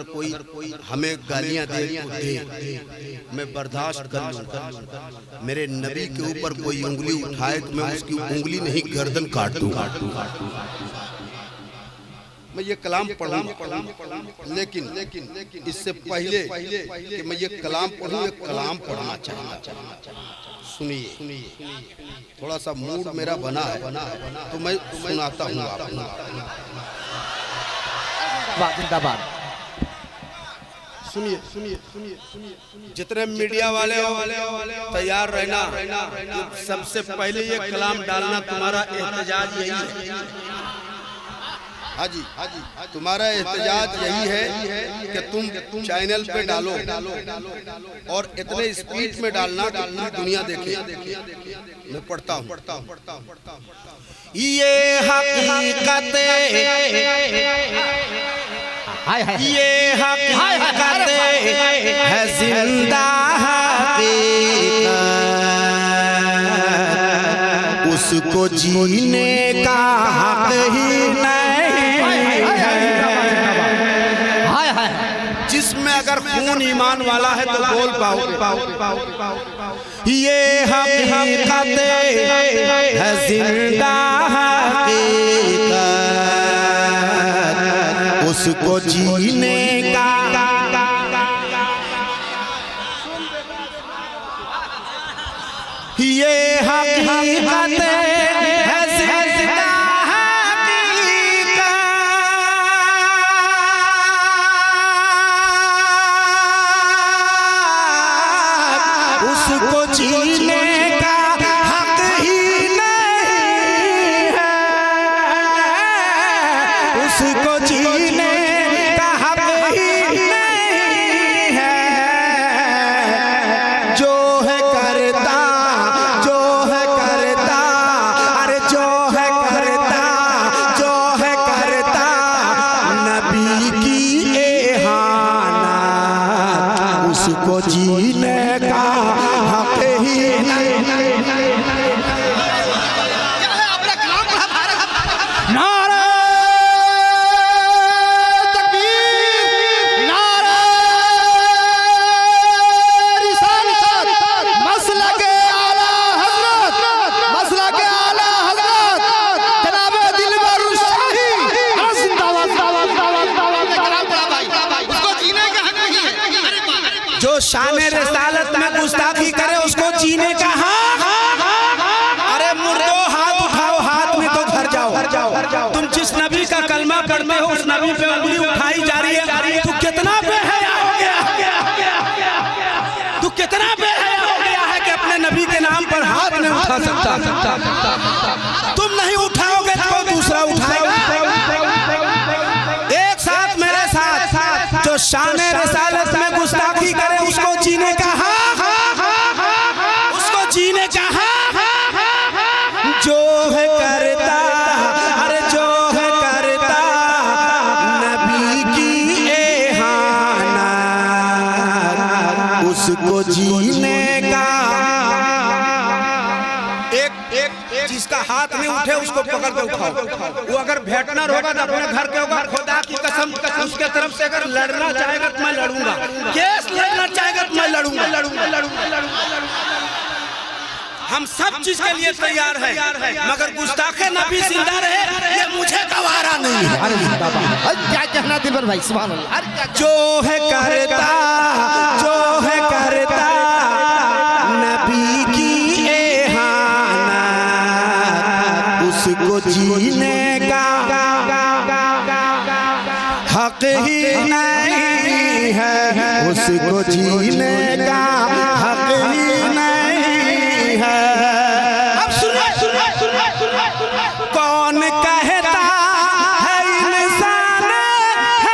अगर कोई हमें गालियां दे तो दे, मैं बर्दाश्त कर लूंगा। मेरे नबी के ऊपर कोई उंगली उठाए तो मैं उसकी उंगली नहीं गर्दन काट दूंगा। मैं ये कलाम पढ़ूंगा, लेकिन इससे पहले कि मैं ये कलाम पढ़ूं, एक कलाम पढ़ना चाहूंगा। सुनिए, थोड़ा सा मूड मेरा बना है तो मैं सुनाता हूँ आपको। सुनिए, जितने मीडिया वाले तैयार रहना, सबसे पहले ये कलाम डालना तुम्हारा एहतजाज यही है। हाजी, तुम्हारा एहतजाज यही है कि तुम चैनल पे डालो और इतने स्पीड में डालना कि पूरी दुनिया देखे। मैं पढ़ता हूँ। ये हकीकत, ये हकीकत है जिंदा हकीकत, उसको जीने का हक ही नहीं है। जिसमें अगर खून ईमान वाला है तो बोल पाओगे। ये हकीकत है जिंदा हकीकत, उसको जीने का ये हकीकत है जिंदा हकीकत, उसको जीने का हक ही नहीं है, उसको जीने का हक ही नहीं है। जो है करता, जो है करता, अरे जो है करता, जो है करता नबी की एहाना, उसको जीने का हक ही नहीं। जो शाने रिसालत में गुस्ताखी करे उसको जीने का हक। अरे मुर्दो हाथ उठाओ, हाथ में तो घर जाओ। तुम जिस नबी का कलमा पढ़ते हो उस नबी पे उंगली उठाई जा रही है। तू कितना बेहया हो गया, तू कितना बेहया हो गया है कि अपने नबी के नाम पर हाथ नहीं उठा सकता। तुम नहीं उठाओगे तो दूसरा उठाएगा। एक साथ मेरे साथ, जो शाने रिसालत में गुस्ताखी करे उसको जीने का हक, उसको जीने का हक। जो है करता, अरे जो है करता नबी की एहाना, उसको जीने का। एक जिसका हाथ नहीं उठे उसको पकड़ के उठाओ। वो अगर भेटनर होगा तो अपने घर के होगा। खुदा की कसम, उसके तरफ से अगर लड़ना चाहेगा तो मैं लड़ूंगा। केस लड़ना चाहेगा तो मैं लड़ूंगा। हम सब चीज के लिए तैयार हैं, मगर गुस्ताखे नबी जिंदा रहे ये मुझे गवारा नहीं है। क्या कहना दिलबर भाई, सुभान अल्लाह। जो है करता, जो है करता नबी की एहाना, उसको जीने का हक ही नहीं है, उसको जीने का हक ही नहीं है। अब सुनिए, कौन कहता है इंसान है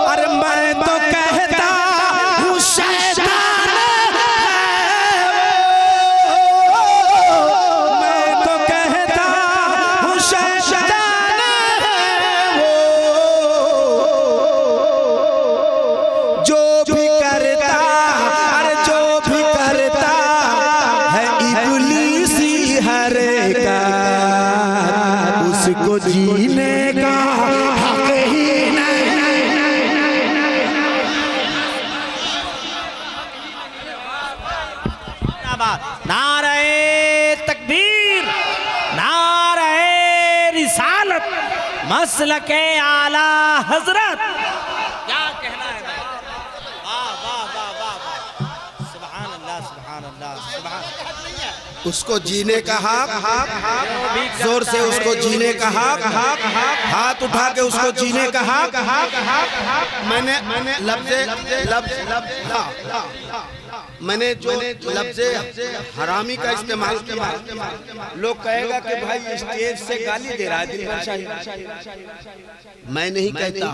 अरे मैं तो कहता हूँ शैतान है, मैं तो कहता हूँ शैतान है। उसको जीने का हक ही नहीं। नारे तकबीर, नारे रिसालत, मसलके आला हजरत। क्या कहना है भाई? वाह वाह वाह वाह वाह, सुभान अल्लाह सुभान अल्लाह सुभान। उसको जीने का हक, जोर से उसको जीने का हक, हाथ उठा के उसको जीने का हक। मैंने मैंने जो लफ्ज़े हरामी का इस्तेमाल किया, लोग कहेगा कि भाई स्टेज से गाली दे रहा है दिलबर शाही। मैं नहीं कहता,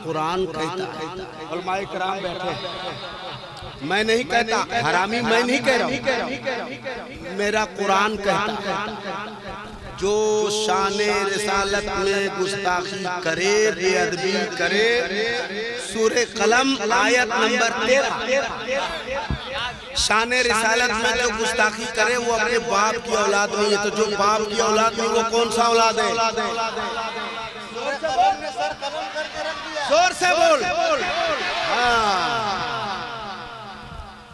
कुरान कहता है। उलमाए किराम बैठे, मैं नहीं कहता, हरामी मैं नहीं कह रहा हूँ, मेरा कुरान कहता है। जो शाने रिसालत में गुस्ताखी करे, बेअदबी करे, सूरे कलम आयत नंबर 13, शाने रिसालत में जो गुस्ताखी करे वो अपने बाप की औलाद नहीं है। तो जो बाप की औलाद नहीं वो कौन सा औलाद है? जोर से बोल।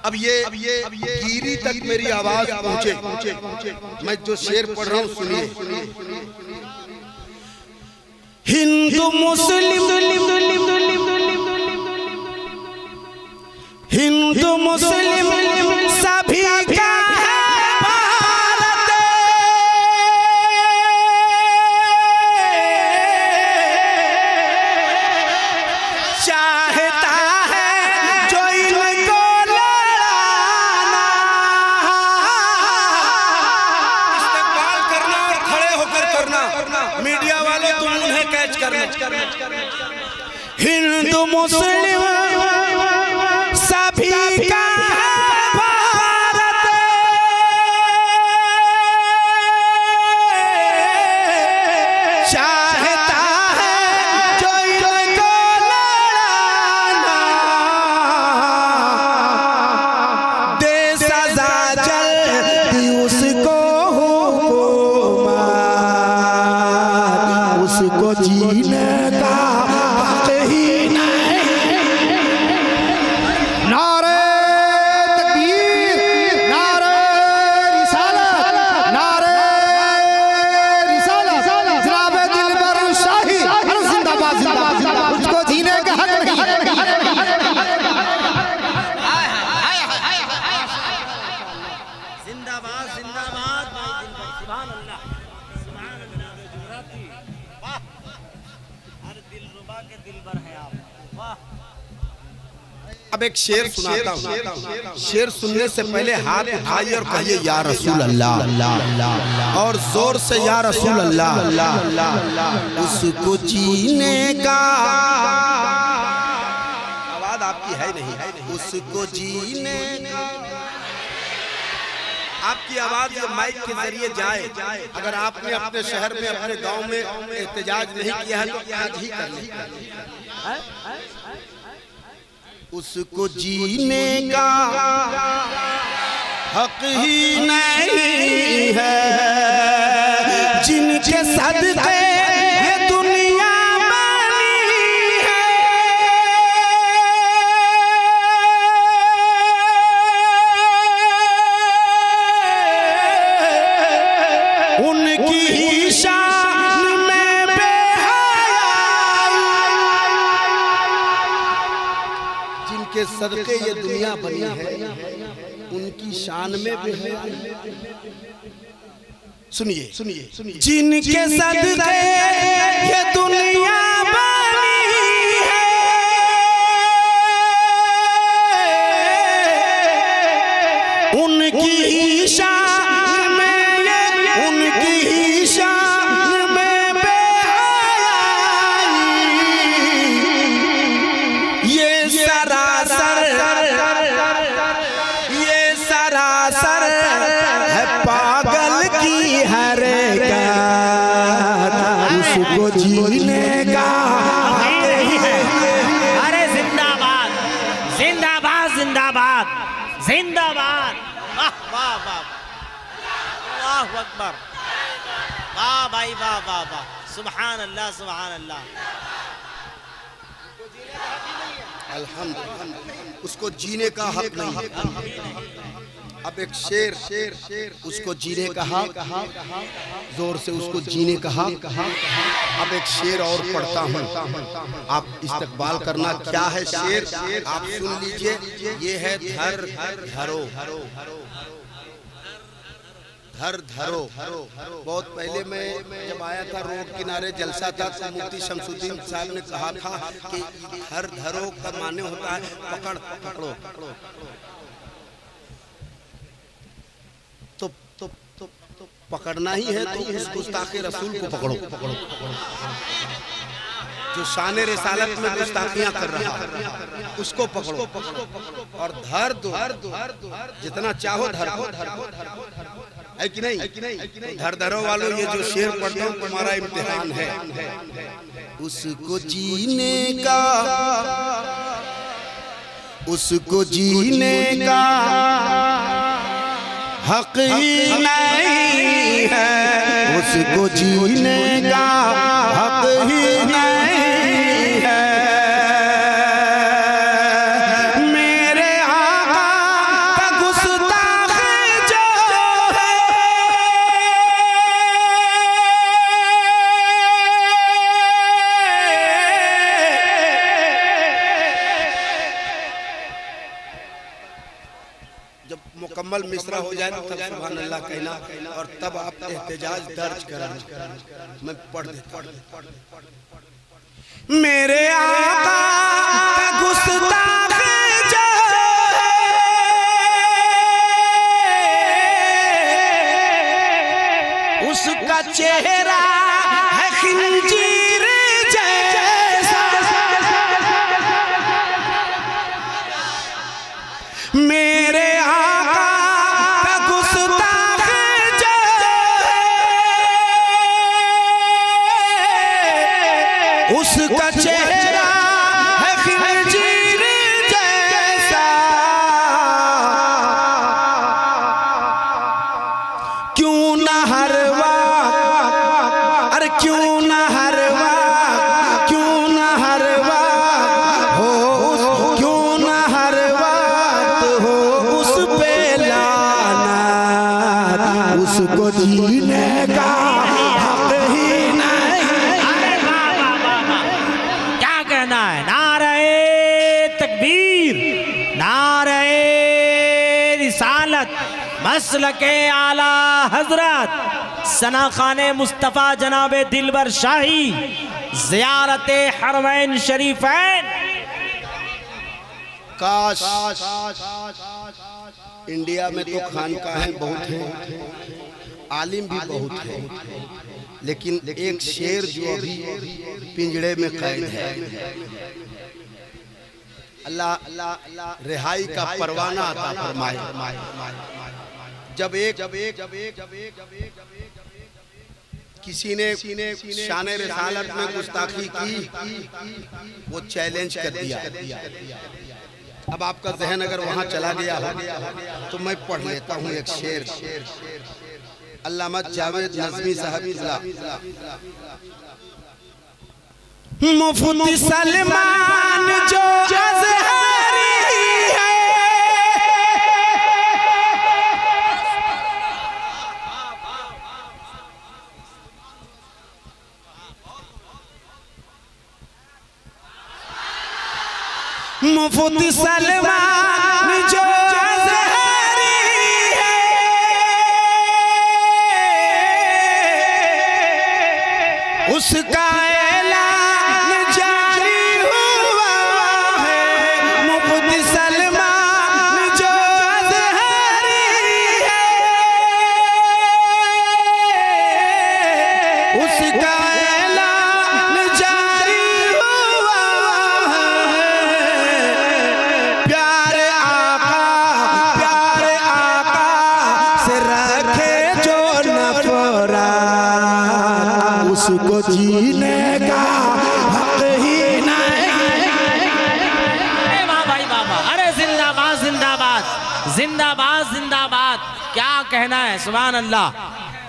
अब ये गिरी तक मेरी आवाज पहुंचे। मैं जो शेर पढ़ रहा हूँ सुनिए। हिंदू मुस्लिम, हिंदू मुस्लिम सभी का है भारत, चाहता है जो इनको लड़ाना। इस्तेमाल करना और खड़े होकर करना, मीडिया वाले तुम उन्हें कैच करना। हिंदू मुस्लिम सभी का है भारत, चाहता है जो इनको लड़ाना। दे सजा जल्दी उसको हुकूमत, उसको जीने का हक ही नहीं। नारे तकबीर, नारे रिसालत, नारे रिसालत, जनाब दिलबर शाही जिंदाबाद जिंदाबाद। उसको जीने का हक नहीं। जिंदाबाद जिंदाबाद भाई, सुभान अल्लाह सुभान अल्लाह। वाह, हर दिलरुबा के दिलबर है आप। वाह, अब एक शेर सुनाता हूँ। शेर सुनने से पहले हाथ उठाइए और कहिए या रसूल अल्लाह, और जोर से या रसूल अल्लाह। उसको जीने का, आवाज आपकी है नहीं, उसको जीने का, आपकी आवाज ये माइक के जरिए जाए। अगर आपने अपने शहर में, अपने गांव में एहतजाज नहीं किया है तो आज ही कर लें। उसको जीने का हक ही नहीं है, जिनके सदके ये दुनिया बनी है। उनकी ही शान में बेहयाई, जिनके सदके ये दुनिया बनी है, उनकी शान में बेहयाई। सुनिए सुनिए सुनिए। जिनके सदके ये दुनिया बनी है, उनकी ही शान में, उनकी ही शान में बेहयाई। ये सरासर, ये सरासर है पागल की हरकत, उसको जीने का अरे जिंदाबाद जिंदाबाद जिंदाबाद जिंदाबाद। वाह वाह वाह, अल्लाहु अकबर। वाह भाई वाह वाह वाह, सुभान अल्लाह सुभान अल्लाह। अल्हम्दुलिल्लाह, उसको जीने का हक नहीं है। अब एक शेर उसको जीने का हक, जोर से उसको जीने का हक। अब एक शेर और पढ़ता हूँ, आप इस्तकबाल करना। क्या है शेर, आप सुन लीजिए। ये है धर धरो धर धरो। बहुत पहले मैं जब आया था, रोड किनारे जलसा था, तो मुफ्ती शमसुद्दीन साहब ने कहा था कि धर धरो का माने होता है पकड़ पकड़ो। तो पकड़ना ही है तो उस गुस्ताखे रसूल को पकड़ो। जो शान रिसालत में गुस्ताखियां कर रहा है उसको पकड़ो और धर दो, जितना चाहो धर दो, है कि नहीं? धर धरो वालों, ये जो शेर पढ़ता हूँ तुम्हारा इम्तिहान है। उसको जीने का, उसको जीने का हक ही नहीं है, उसको जीने का हक ही नहीं है। मेरे आका का गुस्ताख जो है, जब मुकम्मल मिसरा हो जाए तब सुभान अल्लाह कहना और तब आप एहतजाज दर्ज करना। मैं पढ़ देता हूं। मेरे आका का गुस्ताख जो है, उसका चेहरा है खिंजीर जैसा। मेरे उसका चेहरा है खिंजीर जैसा। क्यों न हर वक्त, अरे क्यों न हर वक्त, क्यों न हर वक्त हो, क्यों न हर वक्त हो उस पे लानत, उसको जीने का हक ही मसलके आला हजरत सना खाने मुस्तफ़ा जनाबे दिलबर शाही ज़ियारत हरमैन शरीफैन। काश इंडिया में तो खानकाहें बहुत हैं, आलिम भी बहुत हैं, लेकिन एक शेर जो अभी पिंजड़े में कैद है, अल्लाह रिहाई का परवाना अता फरमाए। जब एक किसी ने शान रिसालत में गुस्ताखी की, वो चैलेंज कर दिया। अब आपका जहन अगर वहां चला गया हो तो मैं पढ़ लेता हूँ एक शेर। अल्लामा जावेद नज़मी साहब, मुफ्ती सलमान जो अज़हरी है, मुफ्ती सलमान जो अज़हरी है, उसका ऐलान जारी हुआ है। मुफ्ती सलमान जो अज़हरी है, उसका ऐलान जारी हुआ है। प्यारे आका से रखे जो नफरत, उसको जीने का हक ही नहीं। वाह भाई वाह, अरे जिंदाबाद जिंदाबाद जिंदाबाद जिंदाबाद, क्या कहना है, सुभान अल्लाह।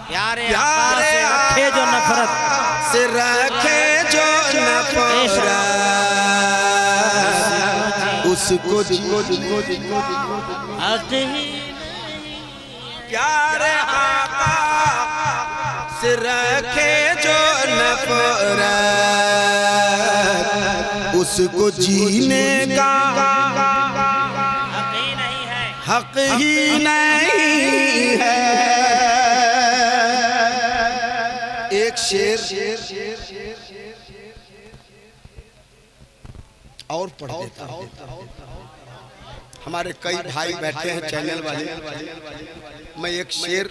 प्यारे आका से रखे जो नफरत, से रखे जो नफरत, उसको हक ही प्यारे आका से रखे जो नफरत, उसको जीने का हक ही नहीं है। हक ही नहीं है। एक शेर और पढ़ देता हूं। हमारे कई भाई बैठे हैं चैनल वाले, मैं एक शेर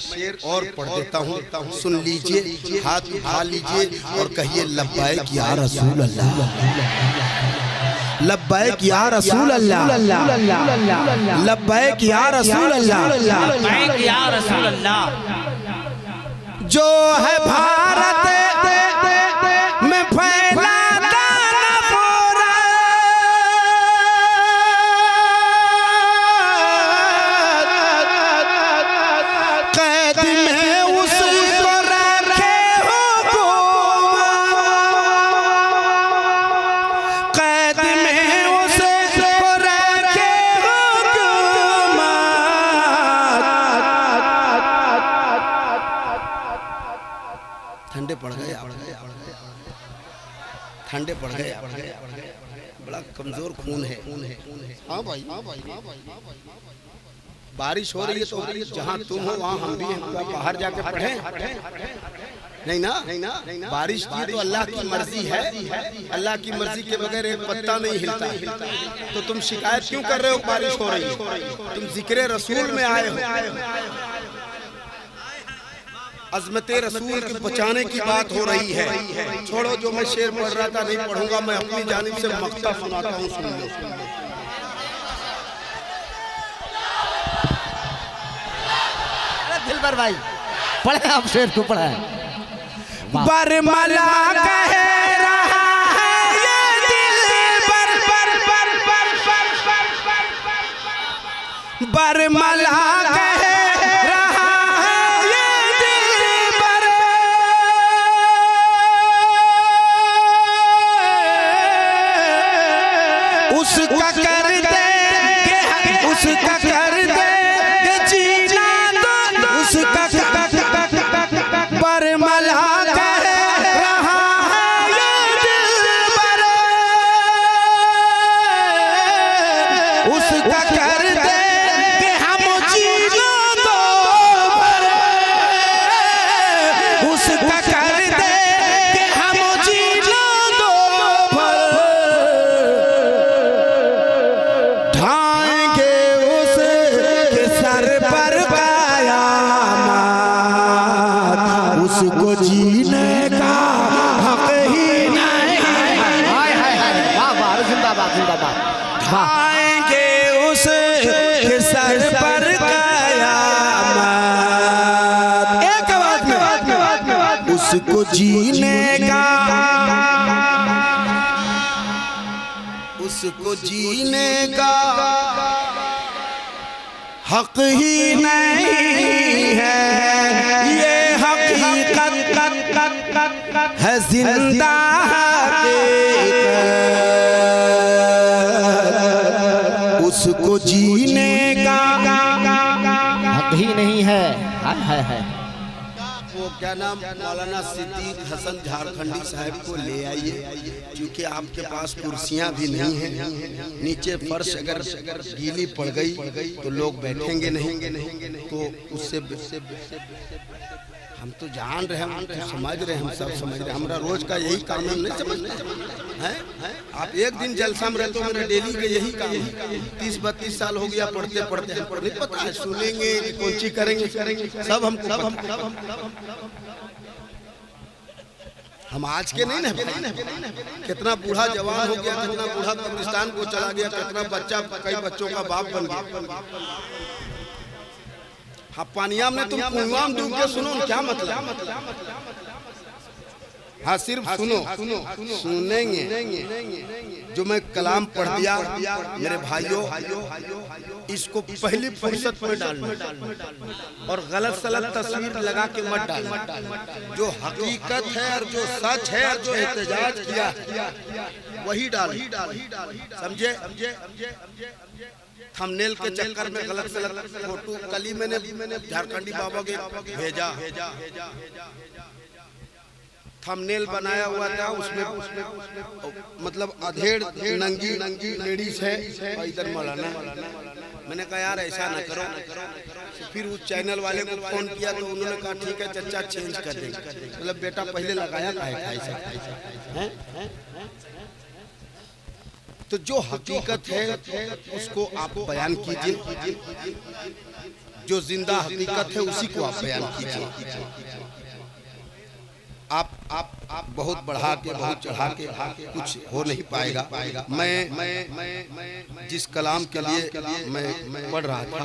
और पढ़ देता हूँ, सुन लीजिए, हाथ उठा लीजिए और कहिए लब्बैक या रसूल अल्लाह, लब्बैक या रसूल अल्लाह, लब्बैक या रसूल अल्लाह, लब्बैक या रसूल अल्लाह। जो है भारत में फैला ठंडे पड़ गए, बड़ा कमजोर खून है। हाँ भाई, बारिश हो रही है तो जहाँ तुम हो वहाँ हम भी हैं, बाहर जाके पढ़े नहीं ना, बारिश की तो अल्लाह की मर्जी है, अल्लाह की मर्जी के बगैर एक पत्ता नहीं हिलता। तो तुम शिकायत क्यों कर रहे हो बारिश हो रही है? तुम जिक्र रसूल में आए हो, अज़मते रसूल के बचाने की बात हो रही है। छोड़ो, जो मैं शेर पढ़ रहा था नहीं पढ़ूंगा, मैं अपनी जानिब से मक्ता सुनाता हूँ, सुन लो। दिलबर भाई पढ़े, आप शेर को पढ़े। बरमला कह रहा है ये दिलबर, बरमला कह रहा है ये दिलबर, उसका कर दे, उसका कर दे जीना दो, उसका बरमला कह रहा है ये दिलबर, उसका कर दे कि हम जीना दो भर, उसका कर दे कि हम जीना दो भर, ढाएंगे उसके सर पर कयामत, उसको जीने का हक ही नहीं। वाह वाह, जिंदाबाद जिंदाबाद। ढाएंगे उसके सर पर कयामत, एक आवाज में, उसको जीने का, उसको जीने का हक ही नहीं है। ये हकीकत है जिंदा हकीकत, उसको जीने का हक ही नहीं है। है वो क्या नाम, मौलाना सिद्दीक हसन झारखंडी साहब को ले आइए, क्योंकि आपके पास कुर्सियां भी नहीं हैं, नीचे फर्श अगर गीली पड़ गई तो लोग बैठेंगे नहीं, तो उससे हम तो जान रहे हैं, हम तो समझ रहे हैं, हम सब समझ रहे हैं, हमारा रोज का यही काम है, हम नहीं समझते हैं। आप एक दिन जलसा में रहते हो, मेरा डेली का यही काम है। 30-32 साल हो गया पढ़ते पढ़ते, हमको नहीं पता है सुनेंगे कौन चीज करेंगे, सब हमको हम आज के नहीं ना, कितना बूढ़ा जवान हो गया, कितना बूढ़ा कब्रिस्तान को चला गया, कितना बच्चा कई बच्चों का बाप बन गया। हाँ, पानिया में तुम कुआं में डूब के सुनो, क्या मतलब? हाँ, सिर्फ सुनो, सुनेंगे जो मैं कलाम पढ़ दिया मेरे भाइयों, इसको पहली फुर्सत में डालना और गलत सलत तस्वीर लगा के मत डालना। जो हकीकत है और जो सच है और जो एहतजाज किया वही डाल। समझे? थंबनेल के चक्कर में गलत सलत फोटो कल ही मैंने झारखंडी बाबा के भेजा। थंबनेल बनाया हुआ था, उसमें मतलब अधेड़ नंगी लेडीज है और इधर मौलाना। मैंने कहा यार ऐसा ना करो। फिर उस चैनल वाले को फोन किया तो उन्होंने कहा ठीक है चचा चेंज कर देंगे। मतलब बेटा पहले लगाया है। तो जो हकीकत है उसको आप बयान कीजिए, जो जिंदा हकीकत है उसी को आप बयान कीजिए। आप बहुत बढ़ा के बहुत चढ़ा के कुछ हो नहीं पाएगा। मैं जिस कलाम के लिए मैं पढ़ रहा था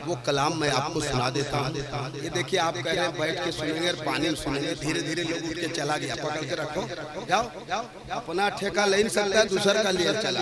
वो कलाम मैं आपको सुना देता हूँ। ये देखिए, आप कह रहे हैं बैठ के सुनेंगे और पानी में सुनेंगे, धीरे धीरे लोग उठ के चला गया। पकड़ के रखो, जाओ, अपना ठेका ले नहीं सकता, दूसर का लिए चला।